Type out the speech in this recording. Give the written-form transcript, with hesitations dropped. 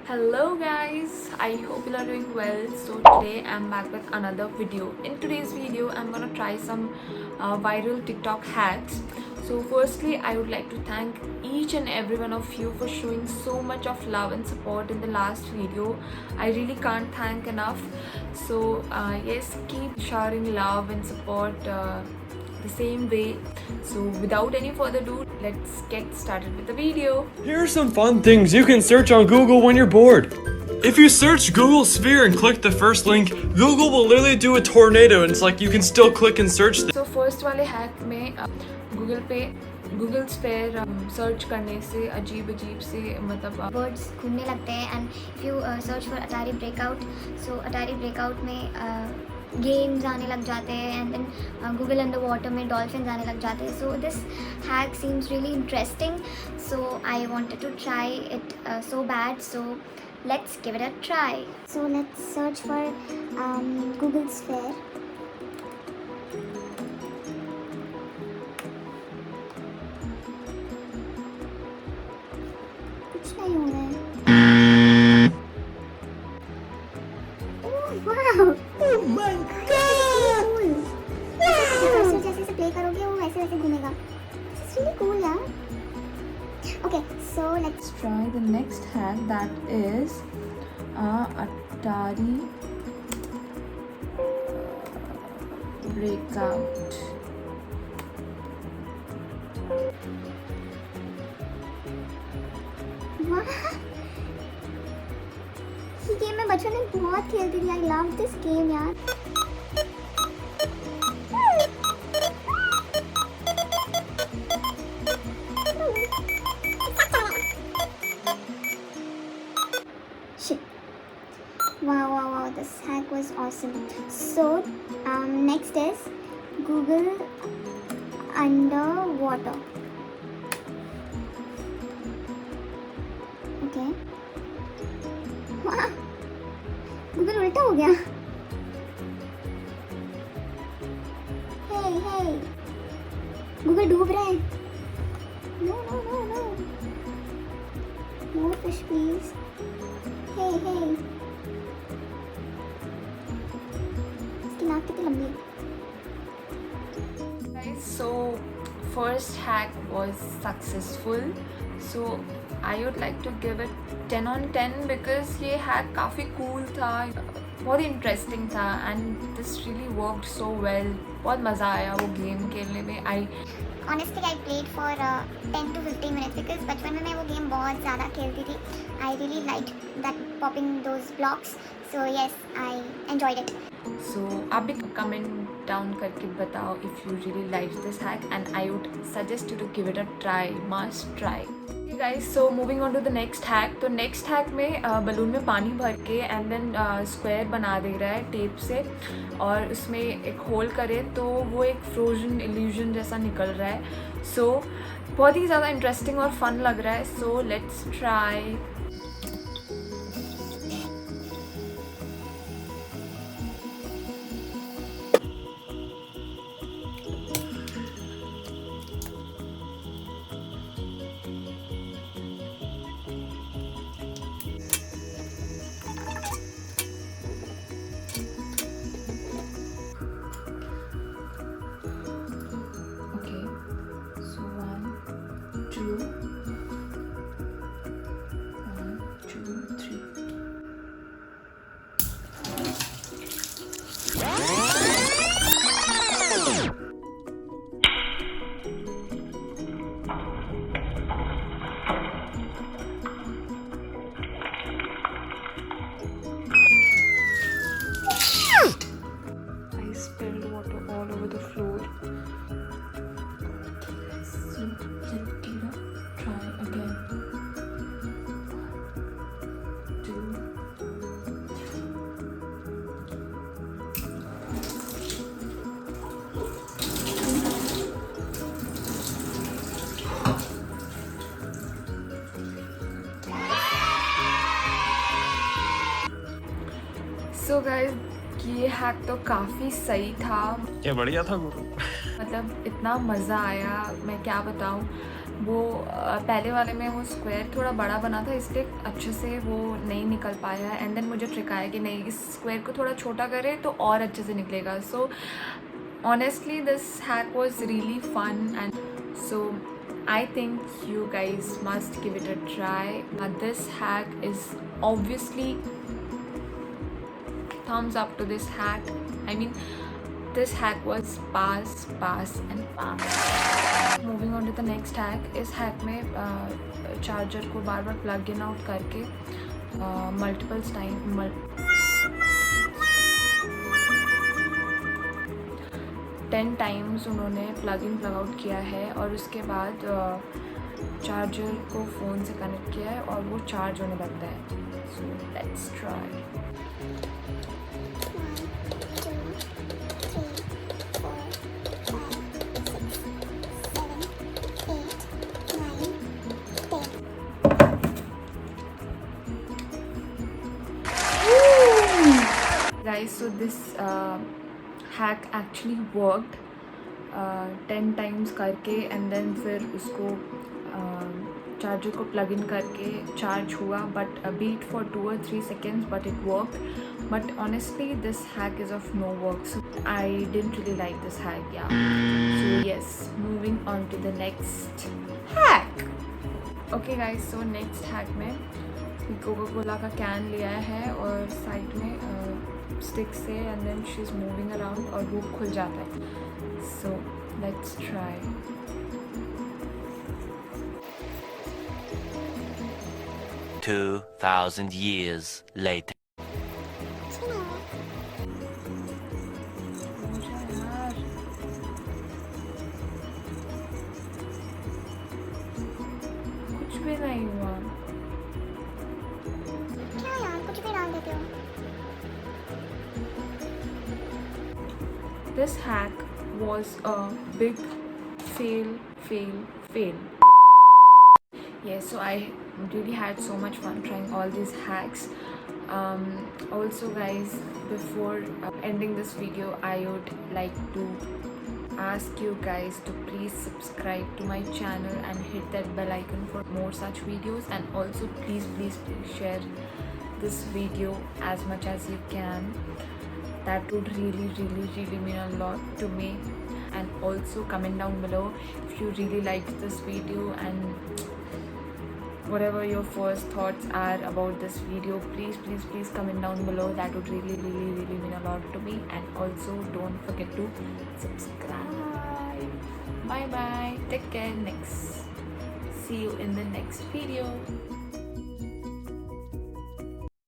Hello guys, I hope you are doing well. So today I'm back with another video. In today's video I'm gonna try some viral TikTok hacks. So firstly I would like to thank each and every one of you for showing so much of love and support in the last video. I really can't thank enough. So yes, keep showering love and support the same way. So without any further ado, let's get started with the video. Here are some fun things you can search on Google when you're bored. If you search Google Sphere and click the first link, Google will literally do a tornado and it's like you can still click and search So first वाले hack में Google Sphere search करने से अजीब से मतलब words घूमने लगते हैं and if you search for Atari breakout so Atari breakout में गेम्स आने लग जाते हैं and then Google under water में डॉल्फिन्स आने लग जाते हैं. So this hack seems really interesting, so I wanted to try it so bad, so let's give it a try. So let's search for Google sphere. कुछ नहीं हो रहा है. Wow, Oh my god! जैसे प्ले करोगे वो वैसे वैसे घूमेगा. This is really cool, यार. Okay, so let's try the next hack, that is Atari breakout. ये गेम मैं बचपन में बहुत खेलती थी. आई लव दिस गेम यार. Wow, this hack was awesome. So next is Google underwater. Okay. Google उल्टा हो गया. हे गूगल डूब रहा है. No more fish please. Hey इसकी नाक कितनी लंबी है. Guys, so first hack was successful. So I would like to give it 10 on 10 because ये hack काफ़ी cool था, बहुत इंटरेस्टिंग था and this really worked so well. बहुत मज़ा आया वो गेम खेलने में. Honestly, I played for 10 to 15 minutes because बचपन में मैं वो गेम बहुत ज़्यादा खेलती थी. I really liked that popping those blocks. So yes, I enjoyed it. So आप भी कमेंट डाउन करके बताओ if you really liked this hack and I would suggest you to give it a try, must try. Okay guys, so moving on to the next hack. तो next hack में balloon में पानी भर के and then square बना दे रहा है tape से और उसमें एक होल करे तो वो एक फ्रोजन इल्यूजन जैसा निकल रहा है. सो बहुत ही ज़्यादा इंटरेस्टिंग और फन लग रहा है. So let's try. So guys ये हैक तो काफ़ी सही था, क्या बढ़िया था गुरु. मतलब इतना मज़ा आया, मैं क्या बताऊँ. वो पहले वाले में वो स्क्वायर थोड़ा बड़ा बना था, इसलिए अच्छे से वो नहीं निकल पाया है। एंड देन मुझे ट्रिक आया कि नहीं, इस स्क्वायर को थोड़ा छोटा करें तो और अच्छे से निकलेगा। सो honestly, this hack was really fun, and so I think you guys must give it a try. This hack is obviously thumbs up to this hack. I mean, this hack was pass and pass. Moving on to the next hack. इस hack में charger को बार बार plug in out करके multiples time 10 times उन्होंने plug in plug out किया है, और उसके बाद चार्जर को फ़ोन से कनेक्ट किया है और वो चार्ज होने लगता है। So let's try. 1, 2, 3, 4, 5, 6, 7, 8, 9, 10. Guys, so this hack actually worked 10 times करके, एंड देन फिर उसको चार्जर को प्लग इन करके चार्ज हुआ, but beat for 2 or 3 seconds, but it worked. But honestly, this hack is of no work, so I didn't really like this hack. Yeah, so yes, moving on to the next hack. Okay guys, so next hack में Coca Cola का can लिया है और side में stick से, and then she is moving around और वो खुल जाता है। So let's try. 2,000 years later. कुछ भी नहीं हुआ। क्या यार, कुछ भी डाल देते हो। This hack was a big fail. Yes, so I really had so much fun trying all these hacks. Also guys, before ending this video, I would like to ask you guys to please subscribe to my channel and hit that bell icon for more such videos, and also please share this video as much as you can. That would really mean a lot to me. And also comment down below if you really liked this video, and whatever your first thoughts are about this video, please comment down below. That would really mean a lot to me. And also don't forget to subscribe. Bye, take care. See you in the next video.